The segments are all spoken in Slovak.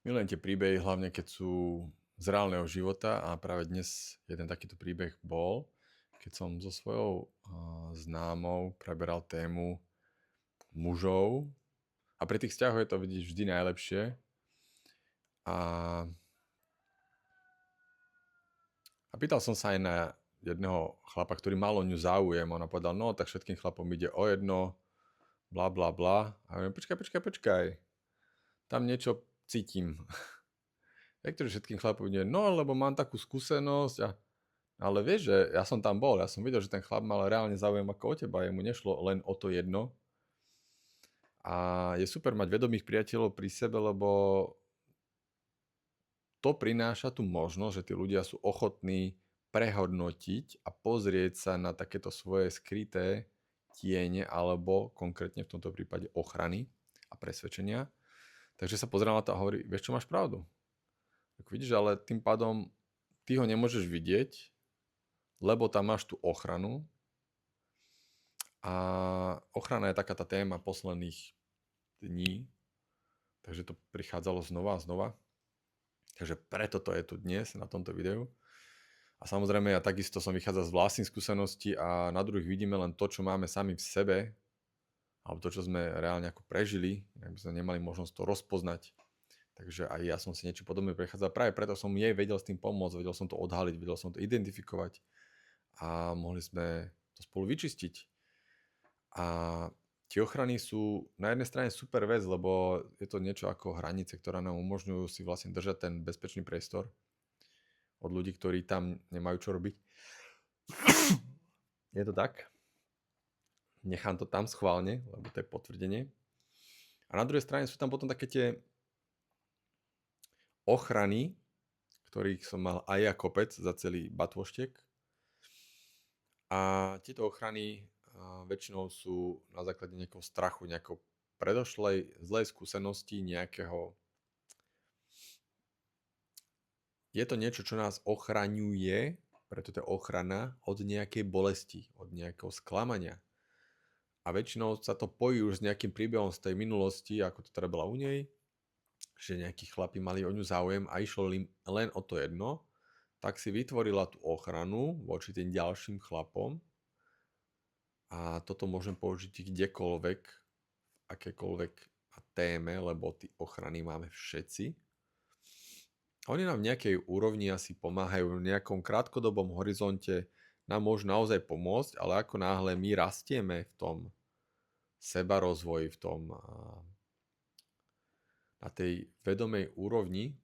Milujem tie príbehy, hlavne keď sú z reálneho života a práve dnes jeden takýto príbeh bol, keď som so svojou známou preberal tému mužov a pri tých vzťahoch je to vidíš vždy najlepšie a, a pýtal som sa aj na jedného chlapa, ktorý mal o ňu záujem. Ona povedal, no tak všetkým chlapom ide o jedno, bla bla bla. A ja hovorím, počkaj, tam niečo cítim. Niektorí všetkým chlapom ide, no lebo mám takú skúsenosť ale vieš, že ja som tam bol, ja som videl, že ten chlap mal reálne záujem ako o teba, jemu nešlo len o to jedno. A je super mať vedomých priateľov pri sebe, lebo to prináša tú možnosť, že tí ľudia sú ochotní prehodnotiť a pozrieť sa na takéto svoje skryté tiene alebo konkrétne v tomto prípade ochrany a presvedčenia. Takže sa pozerám na to a hovorí, vieš čo, máš pravdu. Tak vidíš, ale tým pádom ty ho nemôžeš vidieť, lebo tam máš tú ochranu a ochrana je taká tá téma posledných dní, takže to prichádzalo znova a znova. Takže preto to je tu dnes na tomto videu. A samozrejme ja takisto som vychádzal z vlastných skúseností a na druhých vidíme len to, čo máme sami v sebe, alebo to, čo sme reálne ako prežili, ak by sme nemali možnosť to rozpoznať. Takže aj ja som si niečo podobné prechádzal. Práve preto som jej vedel s tým pomôcť, vedel som to odhaliť, vedel som to identifikovať a mohli sme to spolu vyčistiť. A tie ochrany sú na jednej strane super vec, lebo je to niečo ako hranice, ktoré nám umožňujú si vlastne držať ten bezpečný priestor od ľudí, ktorí tam nemajú čo robiť. Je to tak? Nechám to tam schválne, lebo to je potvrdenie. A na druhej strane sú tam potom také tie ochrany, ktorých som mal aj ja kopec za celý batvoštek. A tieto ochrany väčšinou sú na základe nejakého strachu, nejakého predošlej zlej skúsenosti, nejakého... Je to niečo, čo nás ochraňuje, preto to je ochrana od nejakej bolesti, od nejakého sklamania. A väčšinou sa to pojí už s nejakým príbehom z tej minulosti, ako to teda bola u nej, že nejakí chlapi mali o ňu záujem a išlo len o to jedno, tak si vytvorila tú ochranu voči tým ďalším chlapom a toto môžem použiť kdekoľvek, v akékoľvek téme, lebo tie ochrany máme všetci. Oni nám v nejakej úrovni asi pomáhajú, v nejakom krátkodobom horizonte nám môžu naozaj pomôcť, ale ako náhle my rastieme v tom sebarozvoji, v tom na tej vedomej úrovni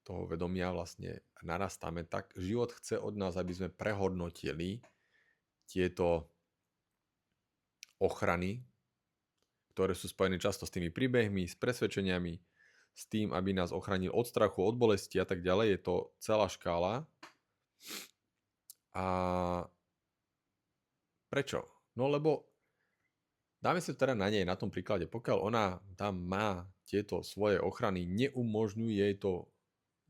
toho vedomia vlastne narastáme, tak život chce od nás, aby sme prehodnotili tieto ochrany, ktoré sú spojené často s tými príbehmi, s presvedčeniami, s tým, aby nás ochránil od strachu, od bolesti a tak ďalej. Je to celá škála. A prečo? No lebo dáme si teda na nej, na tom príklade, pokiaľ ona tam má tieto svoje ochrany, neumožňuje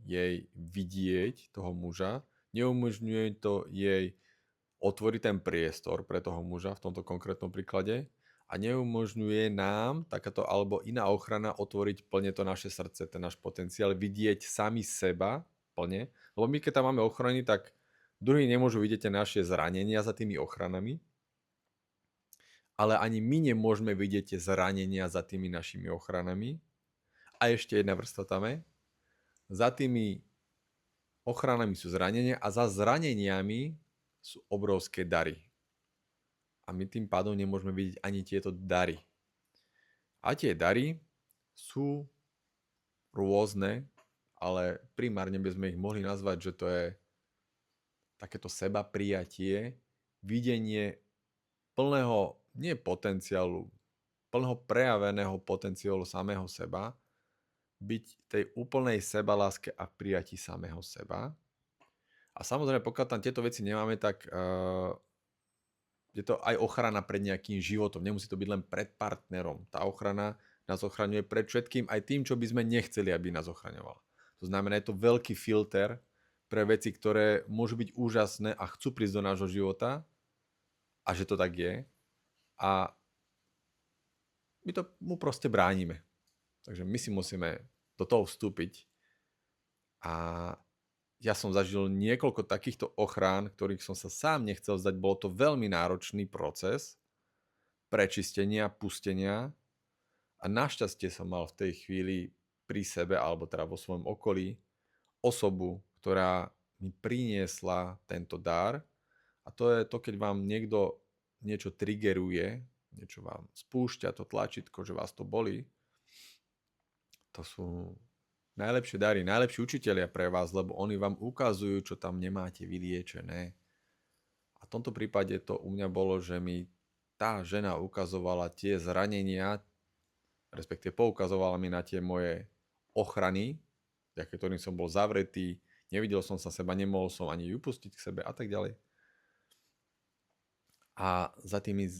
jej vidieť toho muža, neumožňuje to jej otvoriť ten priestor pre toho muža v tomto konkrétnom príklade a neumožňuje nám takáto alebo iná ochrana otvoriť plne to naše srdce, ten náš potenciál, vidieť sami seba plne. Lebo my keď tam máme ochrany, tak druhí nemôžu vidieť tie naše zranenia za tými ochranami, ale ani my nemôžeme vidieť tie zranenia za tými našimi ochranami. A ešte jedna vrstva tam je. Za tými ochranami sú zranenia a za zraneniami sú obrovské dary. A my tým pádom nemôžeme vidieť ani tieto dary. A tie dary sú rôzne, ale primárne by sme ich mohli nazvať, že to je takéto seba prijatie, videnie plného, nie potenciálu, plného prejaveného potenciálu samého seba, byť tej úplnej sebaláske a prijatí samého seba. A samozrejme, pokiaľ tam tieto veci nemáme, tak je to aj ochrana pred nejakým životom. Nemusí to byť len pred partnerom. Tá ochrana nás ochraňuje pred všetkým, aj tým, čo by sme nechceli, aby nás ochraňovala. To znamená, je to veľký filter pre veci, ktoré môžu byť úžasné a chcú prísť do nášho života a že to tak je. A my to mu proste bránime. Takže my si musíme do toho vstúpiť. A ja som zažil niekoľko takýchto ochrán, ktorých som sa sám nechcel vzdať. Bol to veľmi náročný proces prečistenia, pustenia a našťastie som mal v tej chvíli pri sebe, alebo teda vo svojom okolí, osobu, ktorá mi priniesla tento dar. A to je to, keď vám niekto niečo triggeruje, niečo vám spúšťa to tlačítko, že vás to bolí. To sú najlepšie dary, najlepší učitelia pre vás, lebo oni vám ukazujú, čo tam nemáte vyliečené. A v tomto prípade to u mňa bolo, že mi tá žena ukazovala tie zranenia, respektíve poukazovala mi na tie moje ochrany, vďaka ktorým som bol zavretý, nevidel som sa seba, nemohol som ani ju pustiť k sebe a tak ďalej. A za tými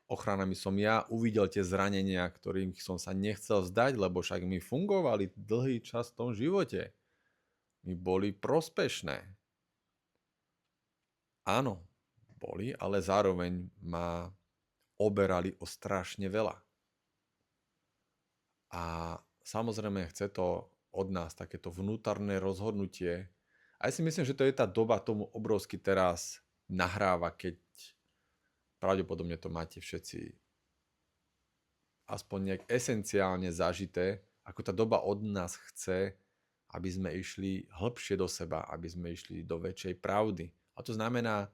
ochranami som ja uvidel tie zranenia, ktorým som sa nechcel vzdať, lebo však mi fungovali dlhý čas v tom živote. Mi boli prospešné. Áno, boli, ale zároveň ma oberali o strašne veľa. A samozrejme chce to od nás takéto vnútorné rozhodnutie. A ja si myslím, že to je tá doba tomu obrovsky teraz nahráva, keď pravdepodobne to máte všetci aspoň nejak esenciálne zažité, ako tá doba od nás chce, aby sme išli hlbšie do seba, aby sme išli do väčšej pravdy. A to znamená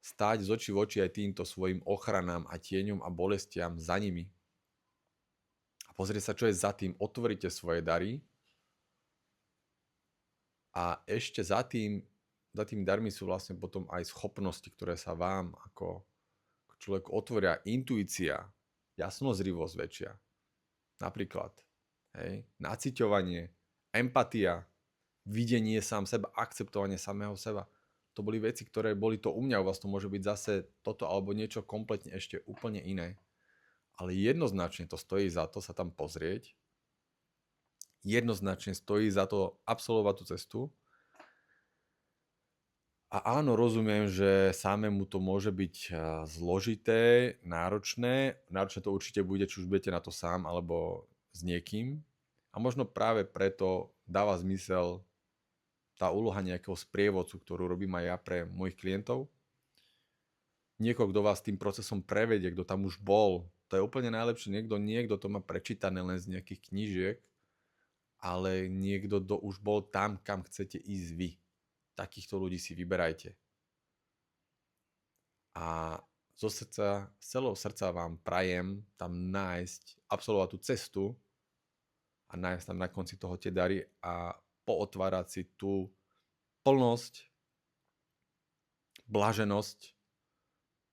stáť z očí v oči aj týmto svojim ochranám a tieňom a bolestiam za nimi. A pozrieť sa, čo je za tým. Otvorite svoje dary a ešte za tými darmi sú vlastne potom aj schopnosti, ktoré sa vám ako človeku otvoria. Intuícia, jasnozrivosť väčšia. Napríklad naciťovanie, empatia, videnie sám seba, akceptovanie samého seba. To boli veci, ktoré boli to u mňa, u vás to môže byť zase toto alebo niečo kompletne ešte úplne iné. Ale jednoznačne to stojí za to sa tam pozrieť. Jednoznačne stojí za to absolvovať tú cestu. A áno, rozumiem, že samému to môže byť zložité, náročné. Náročné to určite bude, či už budete na to sám, alebo s niekým. A možno práve preto dáva zmysel tá úloha nejakého sprievodcu, ktorú robím aj ja pre mojich klientov. Niekoho, kto vás tým procesom prevedie, kto tam už bol. To je úplne najlepšie. Niekto to má prečítané len z nejakých knížiek, ale niekto, kto už bol tam, kam chcete ísť vy. Takýchto ľudí si vyberajte. A zo srdca, z celého srdca vám prajem tam nájsť, absolvovať tú cestu a nájsť tam na konci toho tie dary a pootvárať si tú plnosť, blaženosť,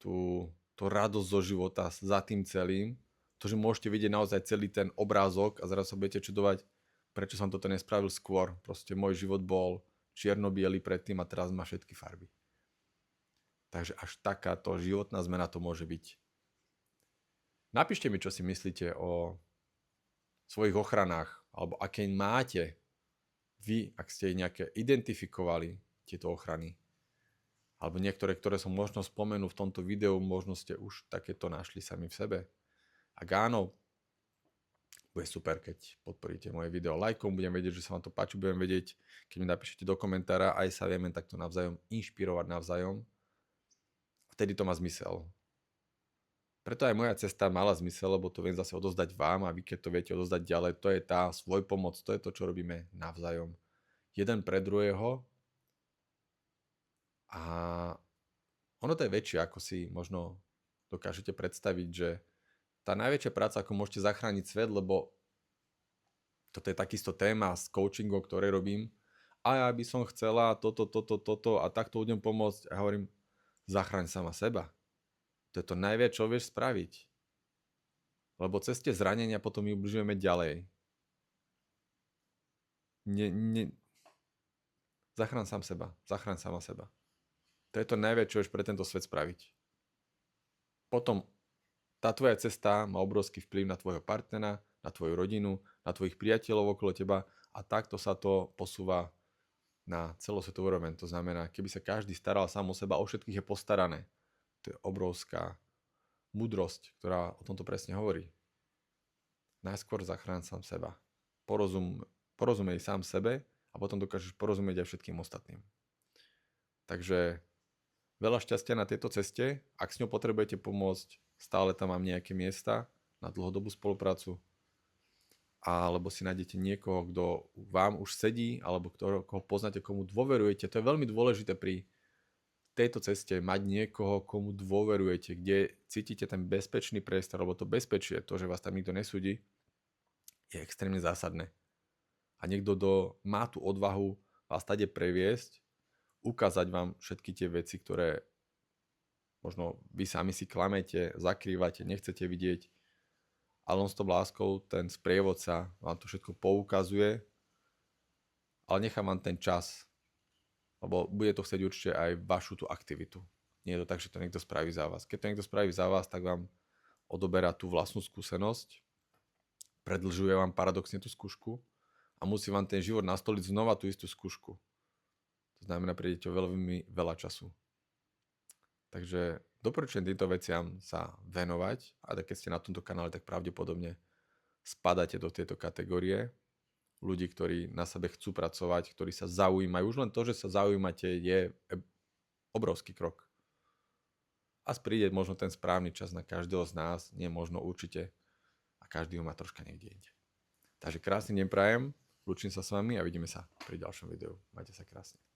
tú radosť zo života za tým celým. To, že môžete vidieť naozaj celý ten obrázok a zrazu sa budete čudovať, prečo som toto nespravil skôr. Proste môj život bol čierno-biely predtým a teraz má všetky farby. Takže až takáto životná zmena to môže byť. Napíšte mi, čo si myslíte o svojich ochranách, alebo aké máte vy, ak ste nejaké identifikovali tieto ochrany. Alebo niektoré, ktoré som možno spomenul v tomto videu, možno ste už takéto našli sami v sebe. Ak áno, bude super, keď podporíte moje video lajkom, budem vedieť, že sa vám to páči, budem vedieť, keď mi napíšete do komentára, aj sa vieme takto navzájom inšpirovať navzájom. Vtedy to má zmysel. Preto aj moja cesta mala zmysel, lebo to viem zase odozdať vám a vy keď to viete odozdať ďalej, to je tá svojpomoc, to je to, čo robíme navzájom. Jeden pre druhého a ono to je väčšie, ako si možno dokážete predstaviť, že tá najväčšia práca, ako môžete zachrániť svet, lebo toto je takisto téma s coachingom, ktoré robím. A ja by som chcela toto a takto ľuďom pomôcť. A hovorím, zachráň sama seba. To je to najviac, čo vieš spraviť. Lebo cez tie zranenia potom my ubližujeme ďalej. Zachráň sám seba. Zachráň sama seba. To je to najviac, čo vieš pre tento svet spraviť. Potom tá tvoja cesta má obrovský vplyv na tvojho partnera, na tvoju rodinu, na tvojich priateľov okolo teba a takto sa to posúva na celosvetovú úroveň. To znamená, keby sa každý staral sám o seba, o všetkých je postarané. To je obrovská múdrosť, ktorá o tomto presne hovorí. Najskôr zachráň sám seba. porozumej sám sebe a potom dokážeš porozumieť aj všetkým ostatným. Takže veľa šťastia na tejto ceste. Ak s ňou potrebujete pomôcť, stále tam mám nejaké miesta na dlhodobú spoluprácu. Alebo si nájdete niekoho, kto vám už sedí, alebo koho poznáte, komu dôverujete. To je veľmi dôležité pri tejto ceste, mať niekoho, komu dôverujete, kde cítite ten bezpečný priestor, alebo to bezpečie, to, že vás tam nikto nesúdi, je extrémne zásadné. A niekto, má tú odvahu vás tade previesť, ukázať vám všetky tie veci, ktoré možno vy sami si klamete, zakrývate, nechcete vidieť, ale on s tou láskou, ten sprievodca vám to všetko poukazuje, ale nechá vám ten čas, lebo bude to chcieť určite aj vašu tú aktivitu. Nie je to tak, že to niekto spraví za vás. Keď to niekto spraví za vás, tak vám odoberá tú vlastnú skúsenosť, predlžuje vám paradoxne tú skúšku a musí vám ten život nastoliť znova tú istú skúšku. To znamená, prídete o veľmi veľa času. Takže doporučujem týmto veciam sa venovať a keď ste na tomto kanále, tak pravdepodobne spadáte do tejto kategórie ľudí, ktorí na sebe chcú pracovať, ktorí sa zaujímajú. Už len to, že sa zaujímate, je obrovský krok. A príde možno ten správny čas na každého z nás, nie možno určite, a každý ho má troška niekde inde. Takže krásny deň prajem, lúčim sa s vami a vidíme sa pri ďalšom videu. Majte sa krásne.